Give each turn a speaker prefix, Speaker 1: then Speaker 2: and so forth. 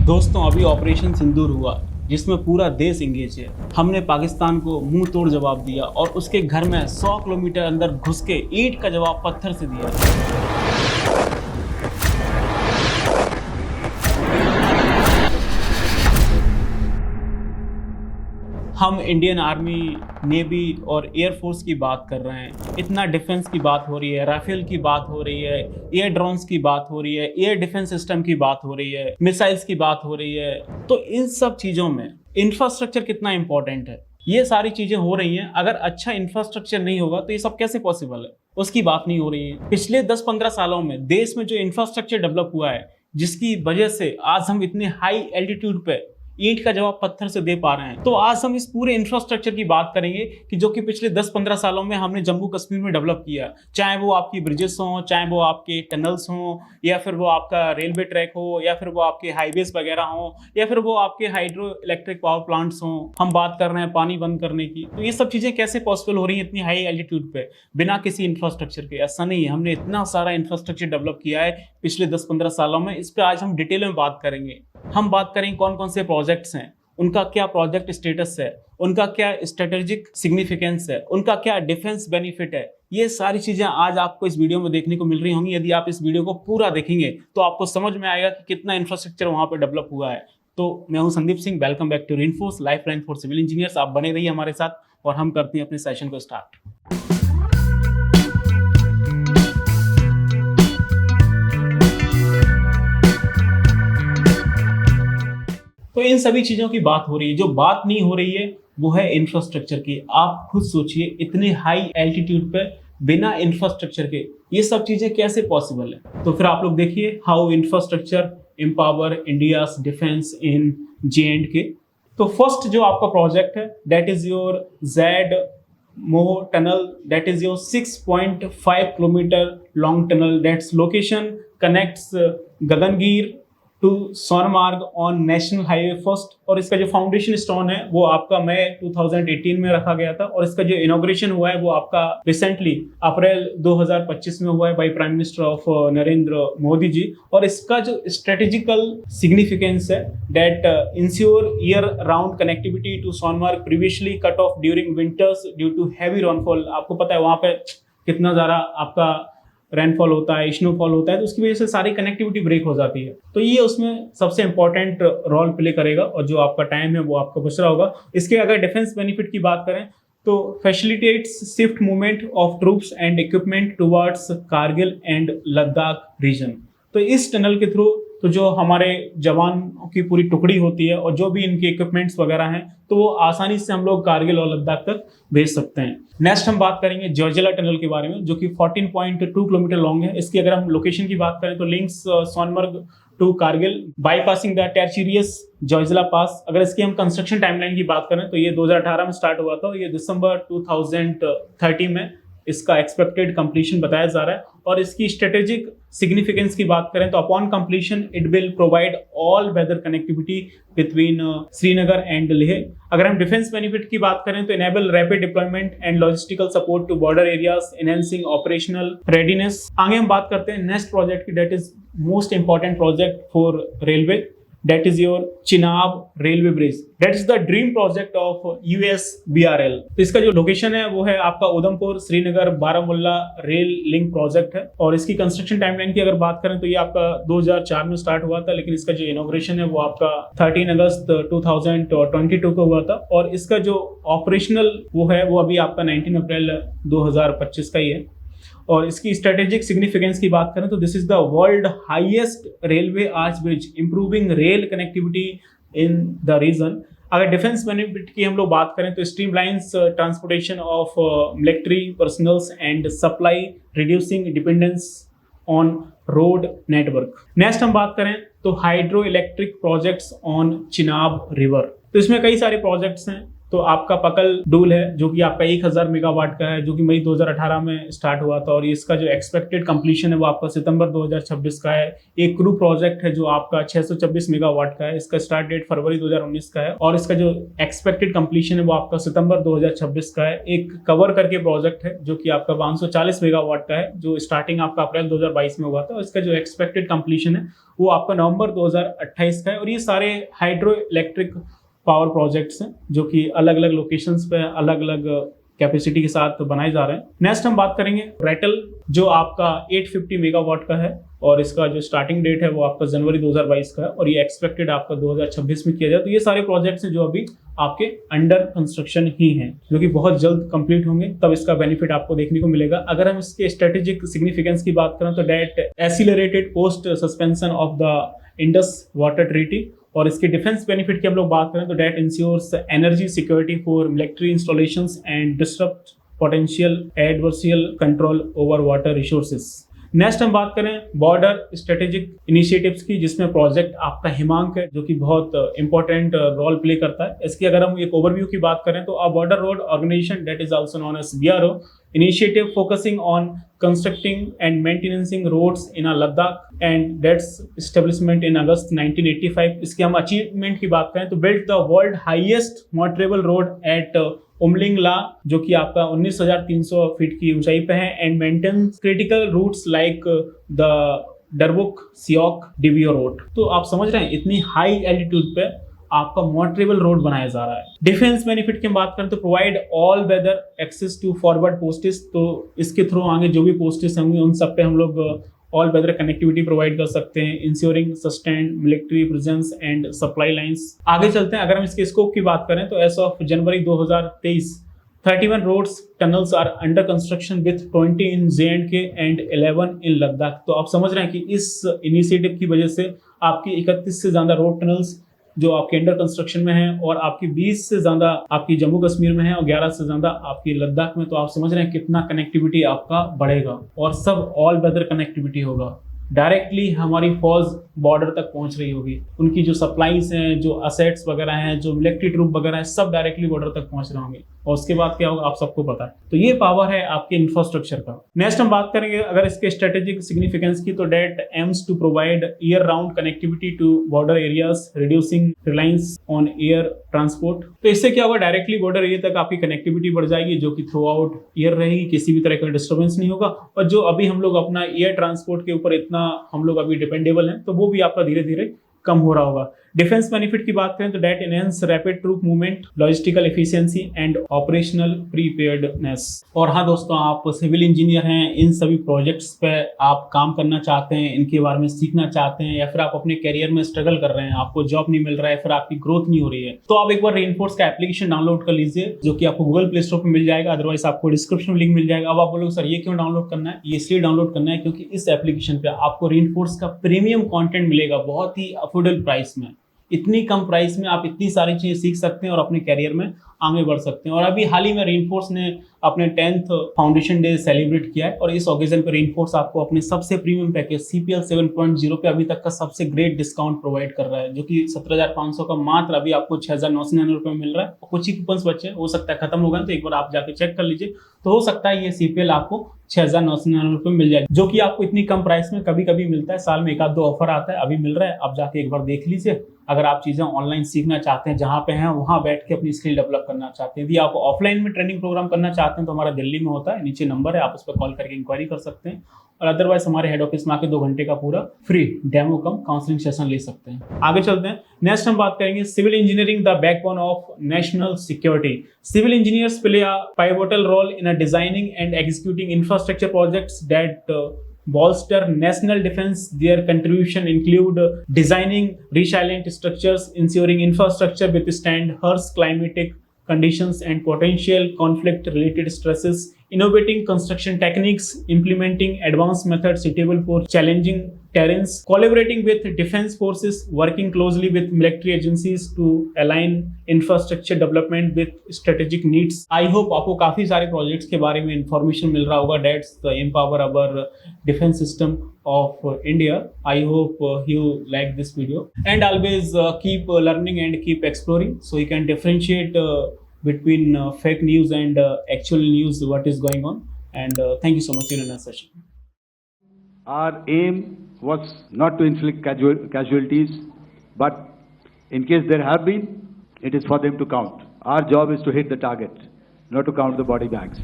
Speaker 1: दोस्तों अभी ऑपरेशन सिंदूर हुआ जिसमें पूरा देश इंगेज है। हमने पाकिस्तान को मुंह तोड़ जवाब दिया और उसके घर में 100 किलोमीटर अंदर घुस के ईंट का जवाब पत्थर से दिया। हम इंडियन आर्मी, नेवी और एयरफोर्स की बात कर रहे हैं। इतना डिफेंस की बात हो रही है, राफेल की बात हो रही है, एयर ड्रोन्स की बात हो रही है, एयर डिफेंस सिस्टम की बात हो रही है, मिसाइल्स की बात हो रही है। तो इन सब चीज़ों में इंफ्रास्ट्रक्चर कितना इंपॉर्टेंट है। ये सारी चीज़ें हो रही हैं। अगर अच्छा इंफ्रास्ट्रक्चर नहीं होगा तो ये सब कैसे पॉसिबल है, उसकी बात नहीं हो रही है। पिछले 10-15 सालों में देश में जो इंफ्रास्ट्रक्चर डेवलप हुआ है, जिसकी वजह से आज हम इतने हाई एल्टीट्यूड पे ईंट का जवाब पत्थर से दे पा रहे हैं। तो आज हम इस पूरे इंफ्रास्ट्रक्चर की बात करेंगे कि जो कि पिछले 10-15 सालों में हमने जम्मू कश्मीर में डेवलप किया। चाहे वो आपकी ब्रिजेस हो, चाहे वो आपके टनल्स हो, या फिर वो आपका रेलवे ट्रैक हो, या फिर वो आपके हाईवेज वगैरह हो, या फिर वो आपके हाइड्रो इलेक्ट्रिक पावर प्लांट्स हो। हम बात कर रहे हैं पानी बंद करने की। तो ये सब चीजें कैसे पॉसिबल हो रही है इतनी हाई एल्टीट्यूड पे बिना किसी इंफ्रास्ट्रक्चर के? ऐसा नहीं है, हमने इतना सारा इंफ्रास्ट्रक्चर डेवलप किया है पिछले 10-15 सालों में। इस पर आज हम डिटेल में बात करेंगे। हम बात करेंगे कौन कौन से प्रोजेक्ट्स हैं, उनका क्या प्रोजेक्ट स्टेटस है, उनका क्या स्ट्रेटेजिक सिग्निफिकेंस है, उनका क्या डिफेंस बेनिफिट है। ये सारी चीजें आज आपको इस वीडियो में देखने को मिल रही होंगी। यदि आप इस वीडियो को पूरा देखेंगे तो आपको समझ में आएगा कि कितना इंफ्रास्ट्रक्चर वहां पे डेवलप हुआ है। तो मैं हूं Sandeep Singh, welcome back to Reinforce, lifeline for civil engineers. आप बने रहिए हमारे साथ और हम करते हैं अपने सेशन को स्टार्ट। तो इन सभी चीजों की बात हो रही है। जो बात नहीं हो रही है वो है इंफ्रास्ट्रक्चर की। आप खुद सोचिए, इतने हाई एल्टीट्यूड पे बिना इंफ्रास्ट्रक्चर के ये सब चीजें कैसे पॉसिबल है। तो फिर आप लोग देखिए, how infrastructure empower India's defence in J&K। तो फर्स्ट जो आपका प्रोजेक्ट है, that is your Z Morh tunnel, that is your 6.5 kilometre long tunnel. That's location connects Gagangir to Sonamarg on national highway first. और इसका जो फाउंडेशन स्टोन है वो आपका मई 2018 में रखा गया था, और इसका जो इनॉग्रेशन हुआ है वो आपका रिसेंटली अप्रैल 2025 में हुआ है by prime minister of Narendra Modi ji. और इसका जो स्ट्रेटेजिकल सिग्निफिकेंस है, that ensure year round connectivity to Sonamarg previously cut off during winters due to heavy rainfall. आपको पता है वहां पे कितना ज्यादा आपका रेनफॉल होता है, स्नोफॉल होता है, तो उसकी वजह से सारी कनेक्टिविटी ब्रेक हो जाती है। तो ये उसमें सबसे इंपॉर्टेंट रोल प्ले करेगा, और जो आपका टाइम है वो आपका बच रहा होगा। इसके अगर डिफेंस बेनिफिट की बात करें तो facilitates swift movement of troops and equipment towards Kargil and Ladakh region. तो इस टनल के थ्रू तो जो हमारे जवानों की पूरी टुकड़ी होती है और जो भी इनके इक्विपमेंट्स वगैरह हैं, तो वो आसानी से हम लोग कारगिल और लद्दाख तक भेज सकते हैं। नेक्स्ट हम बात करेंगे जॉर्जिला टनल के बारे में, जो कि 14.2 किलोमीटर लॉन्ग है। इसकी अगर हम लोकेशन की बात करें तो links Sonamarg to Kargil bypassing the treacherous Zojila pass. अगर इसकी हम कंस्ट्रक्शन टाइमलाइन की बात करें तो ये 2018 में स्टार्ट हुआ था, ये दिसंबर 2030 में इसका एक्सपेक्टेड कंप्लीशन बताया जा रहा है। और इसकी स्ट्रेटेजिक सिग्निफिकेंस की बात करें तो upon completion it will provide all weather connectivity between Srinagar and Leh. अगर हम डिफेंस बेनिफिट की बात करें तो enable rapid deployment and logistical support to border areas, enhancing operational readiness. आगे हम बात करते हैं नेक्स्ट प्रोजेक्ट की, that is most important project for railway, that is your Chenab railway bridge. That is the dream project of USBRL. तो इसका जो location है वो है आपका Udhampur Srinagar Baramulla rail link project है। और इसकी कंस्ट्रक्शन टाइमलाइन की अगर बात करें तो ये आपका 2004 में स्टार्ट हुआ था, लेकिन इसका जो इनॉग्रेशन है वो आपका 13 अगस्त 2022 को हुआ था। और इसका जो ऑपरेशनल वो है वो अभी आपका 19 अप्रैल 2025 का ही है। और इसकी स्ट्रेटेजिक सिग्निफिकेंस की बात करें तो this is the world highest railway arch bridge, improving rail connectivity in the region. अगर डिफेंस बेनिफिट की हम लोग बात करें तो streamlines transportation of military personnels and supply, reducing dependence on road network. Next हम बात करें तो hydroelectric projects on Chenab river. तो इसमें कई सारे प्रोजेक्ट्स हैं। तो आपका पकल डूल है जो कि आपका 1000 मेगावाट का है, जो कि मई 2018 में स्टार्ट हुआ था और इसका जो एक्सपेक्टेड कंप्लीशन है वो आपका सितंबर 2026 का है। एक क्रू प्रोजेक्ट है जो आपका 626 मेगावाट का है, इसका स्टार्ट डेट फरवरी 2019 का है और इसका जो एक्सपेक्टेड कंप्लीशन है वो आपका सितंबर 2026 का है। एक कवर करके प्रोजेक्ट है जो कि आपका 540 मेगावाट का है, जो स्टार्टिंग आपका अप्रैल 2022 में हुआ था और इसका जो एक्सपेक्टेड कंप्लीशन है वो आपका नवंबर 2028 का है। और ये सारे हाइड्रो इलेक्ट्रिक पावर प्रोजेक्ट्स हैं जो कि अलग अलग लोकेशंस पे अलग अलग कैपेसिटी के साथ बनाए जा रहे हैं। नेक्स्ट हम बात करेंगे रेटल, जो आपका 850 मेगावाट का है और इसका जो स्टार्टिंग डेट है वो आपका जनवरी 2022 का है और ये एक्सपेक्टेड आपका 2026 में किया जाए। तो ये सारे प्रोजेक्ट्स हैं जो अभी आपके अंडर कंस्ट्रक्शन ही हैं, जो कि बहुत जल्द कंप्लीट होंगे, तब इसका बेनिफिट आपको देखने को मिलेगा। अगर हम इसके स्ट्रेटेजिक सिग्निफिकेंस की बात करें तो that accelerated post suspension of the Indus water treaty, और इसके डिफेंस बेनिफिट की हम लोग बात करें तो that ensures energy security for military installations and disturb potential adversarial control over water resources. Next हम बात करें बॉर्डर स्ट्रेटेजिक इनिशिएटिव्स की, जिसमें प्रोजेक्ट आपका हिमांक है जो कि बहुत इंपॉर्टेंट रोल प्ले करता है। इसकी अगर हम एक ओवरव्यू की बात करें तो a border road organisation that is also known as BRO initiative focusing on constructing and maintaining roads in Ladakh and that's establishment in August 1985। इसके हम अचीवमेंट की बात करें तो built the world highest motorable road at Umling La, जो कि आपका 19,300 feet की ऊंचाई पे है, and maintains critical routes like the Darbuk Shyok DBO road. तो आप समझ रहे हैं इतनी हाई एल्टीट्यूड पे आपका मोटरेबल रोड बनाया जा रहा है। डिफेंस बेनिफिट की बात करें तो provide all weather access to forward postage, तो इसके थ्रू आगे जो भी पोस्टेज होंगे उन सब पे हम लोग ऑल वेदर कनेक्टिविटी प्रोवाइड कर सकते हैं, ensuring sustained military presence and supply lines. आगे चलते हैं, अगर हम इसके स्कोप की बात करें तो as of January 2023 31 roads tunnels are under construction with 20 in J&K and 11 in Ladakh. तो आप समझ रहे हैं कि इस इनिशिएटिव की वजह से आपकी 31 से ज्यादा रोड टनल्स जो आपके अंडर कंस्ट्रक्शन में है और आपकी 20 से ज्यादा आपकी जम्मू कश्मीर में है और 11 से ज्यादा आपकी लद्दाख में। तो आप समझ रहे हैं कितना कनेक्टिविटी आपका बढ़ेगा और सब ऑल वेदर कनेक्टिविटी होगा, डायरेक्टली हमारी फौज बॉर्डर तक पहुंच रही होगी, उनकी जो सप्लाईज हैं, जो असेट्स वगैरह हैं, जो मिलिट्री ट्रूप वगैरह हैं, सब डायरेक्टली बॉर्डर तक पहुंच रहे होंगे और उसके बाद क्या होगा आप सबको पता है। तो ये पावर है आपके इंफ्रास्ट्रक्चर का। नेक्स्ट हम बात करेंगे अगर इसके स्ट्रेटेजिक सिग्निफिकेंस की तो that aims to provide year round connectivity to border areas reducing reliance on air transport. तो इससे क्या होगा, डायरेक्टली बॉर्डर एरिया तक आपकी कनेक्टिविटी बढ़ जाएगी जो कि थ्रू आउट ईयर रहेगी, किसी भी तरह का डिस्टर्बेंस नहीं होगा। और जो अभी हम लोग अपना एयर ट्रांसपोर्ट के ऊपर इतना हम लोग अभी डिपेंडेबल हैं तो वो भी आपका धीरे धीरे कम हो रहा होगा। डिफेंस बेनिफिट की बात करें तो that enhance rapid troop movement, logistical efficiency and operational preparedness. और हाँ दोस्तों, आप सिविल इंजीनियर हैं, इन सभी प्रोजेक्ट्स पे आप काम करना चाहते हैं, इनके बारे में सीखना चाहते हैं, या फिर आप अपने करियर में स्ट्रगल कर रहे हैं, आपको जॉब नहीं मिल रहा है, फिर आपकी ग्रोथ नहीं हो रही है, तो आप एक बार रेनफोर्स का एप्लीकेशन डाउनलोड कर लीजिए जो कि आपको गूगल प्ले स्टोर पर मिल जाएगा, अदरवाइज आपको डिस्क्रिप्शन में लिंक मिल जाएगा। अब आप बोलोगे सर ये क्यों डाउनलोड करना है? ये इसलिए डाउनलोड करना है क्योंकि इस एप्लीकेशन पे आपको रेनफोर्स का प्रीमियम कंटेंट मिलेगा बहुत ही अफोर्डेबल प्राइस में। इतनी कम प्राइस में आप इतनी सारी चीजें सीख सकते हैं और अपने करियर में आगे बढ़ सकते हैं। और अभी हाल ही में रेनफोर्स ने अपने 10th फाउंडेशन डे सेलिब्रेट किया है और इस ओकेजन पर रेनफोर्स आपको अपने सबसे प्रीमियम पैकेज CPL 7.0 पे अभी तक का सबसे ग्रेट डिस्काउंट प्रोवाइड कर रहा है, जो कि 17,500 का मात्र अभी आपको 6,999 रुपये में मिल रहा है। और कुछ ही कूपन्स बचे हैं, हो सकता है खत्म हो गए, तो एक बार आप जाके चेक कर लीजिए, तो हो सकता है ये CPL आपको 6,999 रुपये मिल जाए, जो कि आपको इतनी कम प्राइस में कभी कभी मिलता है, साल में एक आध दो ऑफर आता है, अभी मिल रहा है, आप जाके एक बार देख लीजिए। अगर आप चीजें ऑनलाइन सीखना चाहते हैं, जहां पे हैं वहां बैठ के अपनी स्किल डेवलप करना चाहते हैं, यदि आप ऑफलाइन में ट्रेनिंग प्रोग्राम करना चाहते हैं तो हमारा दिल्ली में होता है, नीचे नंबर है, आप उस पर कॉल करके इंक्वायरी कर सकते हैं। और अदरवाइज हमारे हेड ऑफिस में आके 2 घंटे का पूरा फ्री डेमो कम काउंसलिंग सेशन ले सकते हैं। आगे चलते हैं, नेक्स्ट हम बात करेंगे civil engineering the backbone of national security. Civil engineers play a pivotal role in designing and executing infrastructure projects that bolster national defense. Their contribution include designing resilient structures, ensuring infrastructure withstand harsh climatic conditions and potential conflict related stresses, innovating construction techniques, implementing advanced methods suitable for challenging terrains, collaborating with defense forces, working closely with military agencies to align infrastructure development with strategic needs. I hope आपको काफी सारे projects के बारे में information मिल रहा होगा। That's the empower our defense system of India. I hope you like this video and always keep learning and keep exploring so you can differentiate between fake news and actual news, what is going on. And thank you so much, Sirana Sashi.
Speaker 2: Our aim was not to inflict casualties, but in case there have been, it is for them to count. Our job is to hit the target, not to count the body bags.